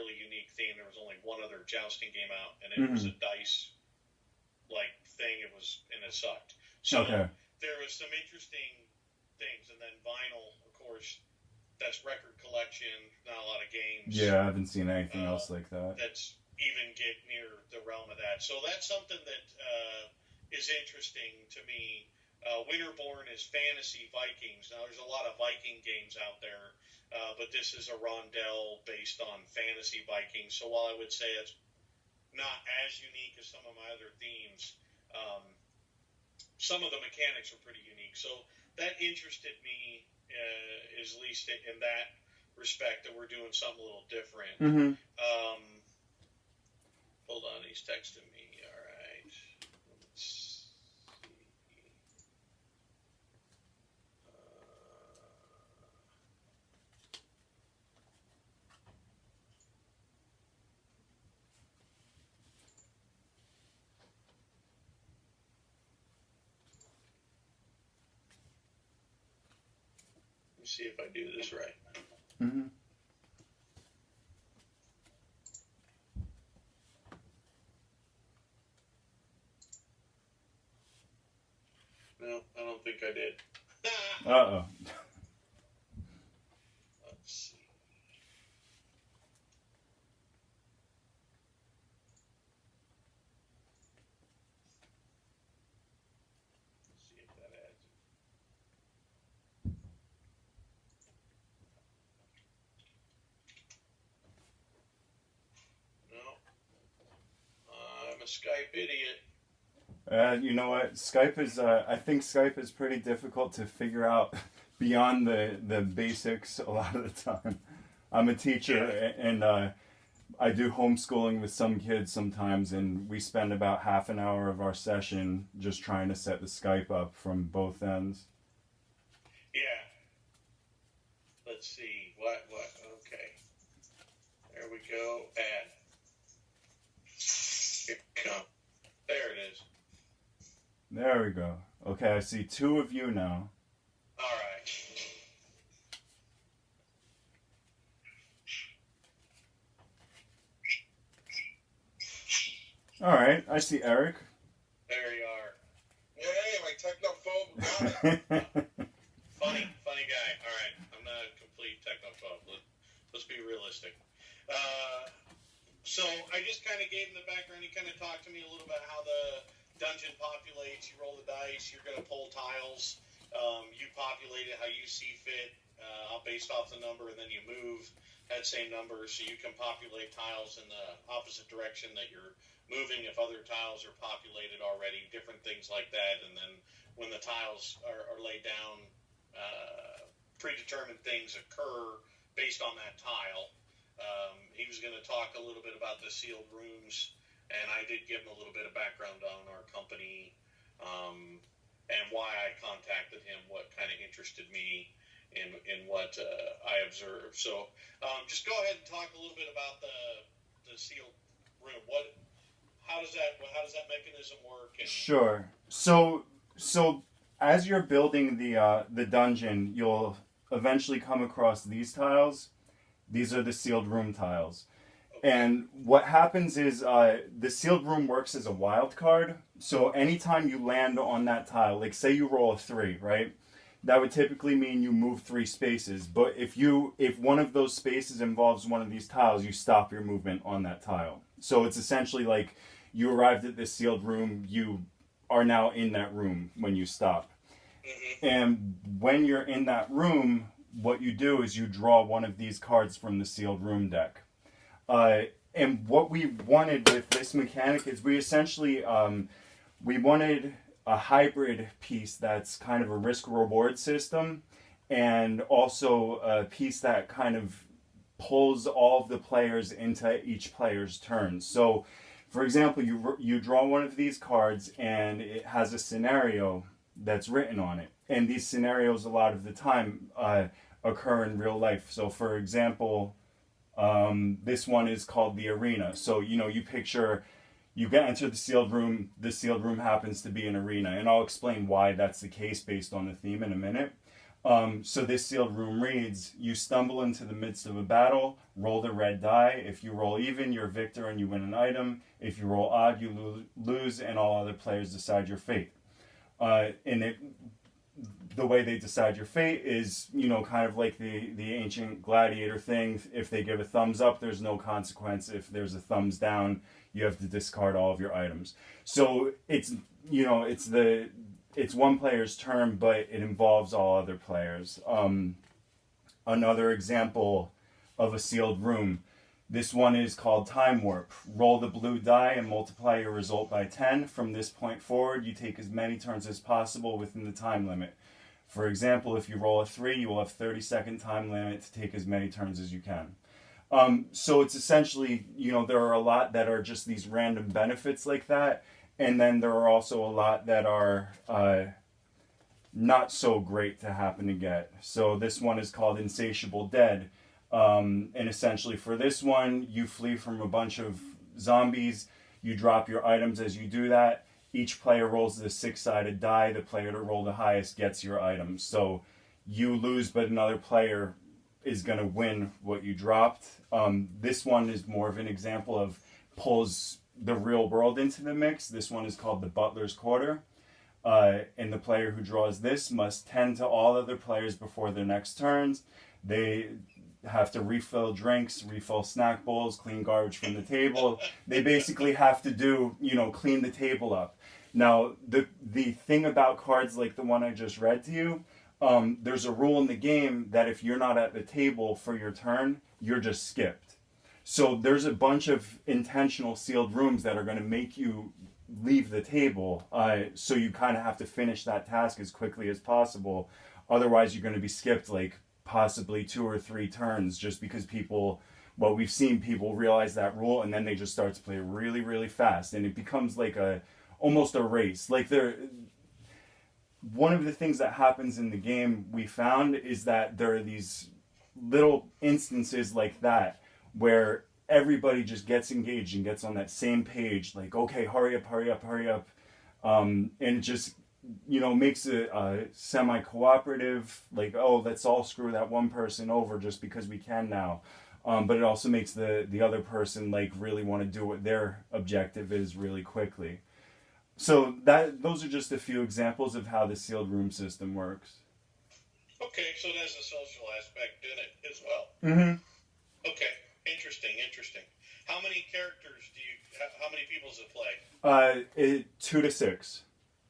fairly unique theme. There was only one other jousting game out, and it was a dice-like thing. It sucked. So there was some interesting things, and then vinyl, of course, that's record collection, not a lot of games. Yeah, I haven't seen anything else like that. That's even get near the realm of that. So that's something that is interesting to me. Winterborn is fantasy Vikings. Now, there's a lot of Viking games out there, but this is a rondel based on fantasy Vikings. So while I would say it's not as unique as some of my other themes, some of the mechanics are pretty unique. So that interested me, at least in that respect, that we're doing something a little different. Hold on, he's texting me. All right. Let's see. Let me see if I do this right. No, I don't think I did. Uh-oh. Let's see. Let's see if that adds it. No. I'm a Skype idiot. You know what? Skype is, I think Skype is pretty difficult to figure out beyond the basics a lot of the time. I'm a teacher, and I do homeschooling with some kids sometimes, and we spend about half an hour of our session just trying to set the Skype up from both ends. Yeah. Let's see. What? Okay. There we go. Add. Here it comes. There it is. There we go. Okay, I see two of you now. All right. All right, I see Eric. There you are. Hey, my technophobe got it. Funny guy. All right, I'm not a complete technophobe. Let's be realistic. So I just kind of gave him the background. He kind of talked to me a little about how the dungeon populates. You roll the dice. You're going to pull tiles. You populate it how you see fit, based off the number, and then you move that same number, so you can populate tiles in the opposite direction that you're moving if other tiles are populated already, different things like that. And then when the tiles are laid down, predetermined things occur based on that tile. He was going to talk a little bit about the sealed rooms, and I did give him a little bit of background on our company, and why I contacted him, what kind of interested me in what I observed. So just go ahead and talk a little bit about the sealed room. How does that mechanism work? And Sure. So as you're building the dungeon, you'll eventually come across these tiles. These are the sealed room tiles. Okay. And what happens is the sealed room works as a wild card. So anytime you land on that tile, like say you roll a 3, right? That would typically mean you move 3 spaces. But if one of those spaces involves one of these tiles, you stop your movement on that tile. So it's essentially like you arrived at this sealed room, you are now in that room when you stop. And when you're in that room, what you do is you draw one of these cards from the sealed room deck. And what we wanted with this mechanic is we essentially, we wanted a hybrid piece that's kind of a risk-reward system, and also a piece that kind of pulls all of the players into each player's turn. So, for example, you draw one of these cards, and it has a scenario that's written on it. And these scenarios, a lot of the time, occur in real life. So, for example, this one is called the arena. So, you picture, you enter the sealed room happens to be an arena, and I'll explain why that's the case based on the theme in a minute. So this sealed room reads, you stumble into the midst of a battle, roll the red die. If you roll even, you're victor and you win an item. If you roll odd, you lose, and all other players decide your fate. The way they decide your fate is, kind of like the ancient gladiator thing. If they give a thumbs up, there's no consequence. If there's a thumbs down, you have to discard all of your items. So it's one player's turn, but it involves all other players. Another example of a sealed room. This one is called Time Warp. Roll the blue die and multiply your result by 10. From this point forward, you take as many turns as possible within the time limit. For example, if you roll a 3, you will have 30-second time limit to take as many turns as you can. So it's essentially, there are a lot that are just these random benefits like that. And then there are also a lot that are not so great to happen to get. So this one is called Insatiable Dead. And essentially for this one, you flee from a bunch of zombies. You drop your items as you do that. Each player rolls the 6-sided die. The player to roll the highest gets your items. So you lose, but another player is going to win what you dropped. This one is more of an example of pulls the real world into the mix. This one is called the Butler's Quarter. And the player who draws this must tend to all other players before their next turns. They have to refill drinks, refill snack bowls, clean garbage from the table. They basically have to do, clean the table up. Now, the thing about cards like the one I just read to you, there's a rule in the game that if you're not at the table for your turn, you're just skipped. So there's a bunch of intentional sealed rooms that are going to make you leave the table. So you kind of have to finish that task as quickly as possible. Otherwise, you're going to be skipped like possibly 2 or 3 turns just because we've seen people realize that rule and then they just start to play really, really fast. And it becomes like almost a race. Like one of the things that happens in the game we found is that there are these little instances like that where everybody just gets engaged and gets on that same page, like, okay, hurry up. And it just, makes it semi-cooperative, like, oh, let's all screw that one person over just because we can now. But it also makes the other person, like, really want to do what their objective is really quickly. So those are just a few examples of how the sealed room system works. Okay, so there's a social aspect in it as well. Mm-hmm. Okay. Interesting. How many characters how many people does it play? 2 to 6.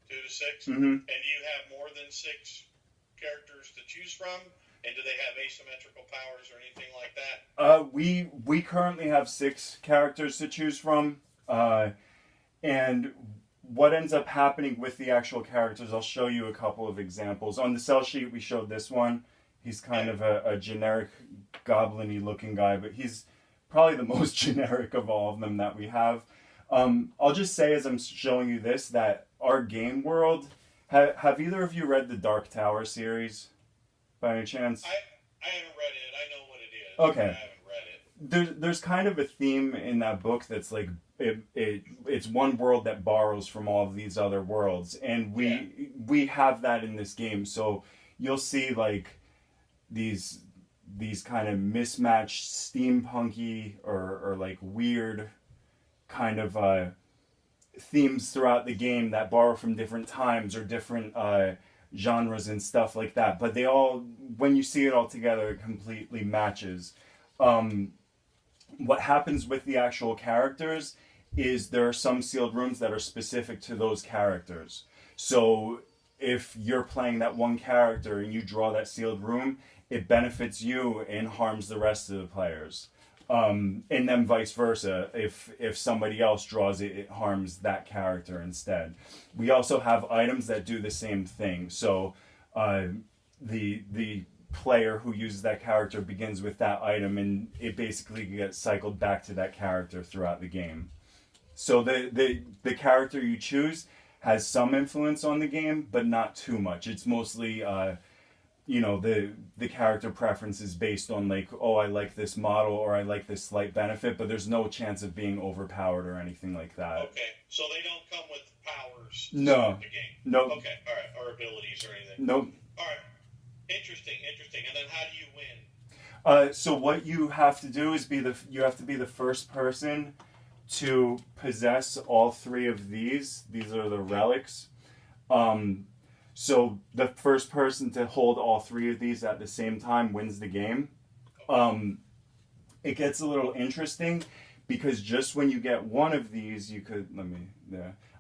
2 to 6? Mm-hmm. And do you have more than 6 characters to choose from? And do they have asymmetrical powers or anything like that? We currently have 6 characters to choose from. And what ends up happening with the actual characters, I'll show you a couple of examples. On the cell sheet, we showed this one. He's kind of a generic goblin-y looking guy, but he's probably the most generic of all of them that we have. I'll just say as I'm showing you this that our game world, have either of you read the Dark Tower series by any chance? I haven't read it. I know what it is. Okay. I haven't read it. There's kind of a theme in that book that's like it's one world that borrows from all of these other worlds, and we have that in this game. So you'll see like these kind of mismatched steampunky or like weird kind of themes throughout the game that borrow from different times or different genres and stuff like that. But they all, when you see it all together, it completely matches. What happens with the actual characters is there are some sealed rooms that are specific to those characters. So if you're playing that one character and you draw that sealed room, it benefits you and harms the rest of the players. And then vice versa. If somebody else draws it, it harms that character instead. We also have items that do the same thing. So the player who uses that character begins with that item, and it basically gets cycled back to that character throughout the game. So the character you choose has some influence on the game, but not too much. It's mostly the character preference is based on like, oh, I like this model or I like this slight benefit, but there's no chance of being overpowered or anything like that. Okay, so they don't come with powers. No. The game. Nope. Okay, all right, or abilities or anything. Nope. All right. Interesting. And then how do you win? So what you have to do is you have to be the first person to possess all three of these. These are the relics. So the first person to hold all three of these at the same time wins the game. It gets a little interesting because just when you get one of these, you could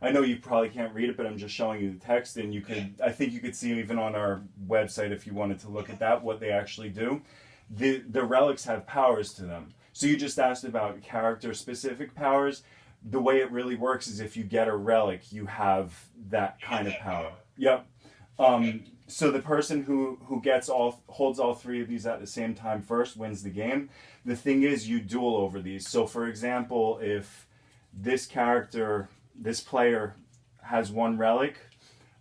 I know you probably can't read it, but I'm just showing you the text, and you could. I think you could see even on our website if you wanted to look at that what they actually do. The relics have powers to them. So you just asked about character-specific powers. The way it really works is if you get a relic, you have that kind of power. Yep. So the person who holds all three of these at the same time first wins the game. The thing is, you duel over these. So for example, if this player has one relic,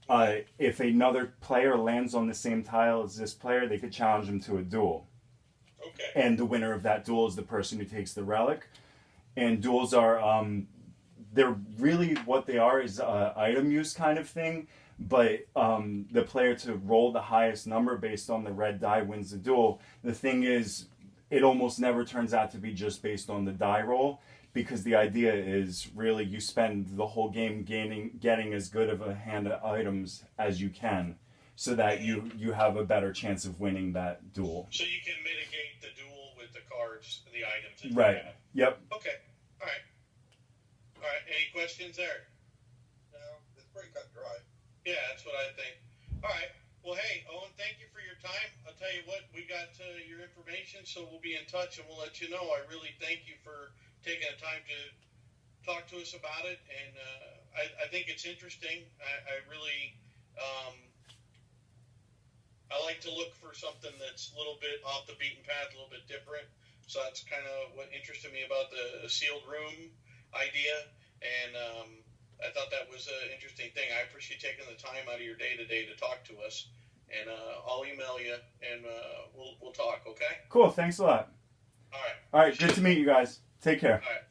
if another player lands on the same tile as this player, they could challenge him to a duel. Okay. And the winner of that duel is the person who takes the relic. And duels are, they're really what they are is item use kind of thing. But the player to roll the highest number based on the red die wins the duel. The thing is, it almost never turns out to be just based on the die roll, because the idea is really you spend the whole game getting as good of a hand of items as you can, so that you have a better chance of winning that duel. So you can mitigate the duel with the cards, the items that Right. you have. Yep. Okay. All right. Any questions there? No, it's pretty cut and dry. Yeah, that's what I think. All right. Well, hey, Owen, thank you for your time. I'll tell you what, we got your information, so we'll be in touch and we'll let you know. I really thank you for taking the time to talk to us about it, and I think it's interesting. I really, I like to look for something that's a little bit off the beaten path, a little bit different. So that's kind of what interested me about the sealed room idea, and I thought that was an interesting thing. I appreciate taking the time out of your day to talk to us, and I'll email you, and we'll talk, okay? Cool. Thanks a lot. All right. All right. Good to meet you guys. Take care. All right.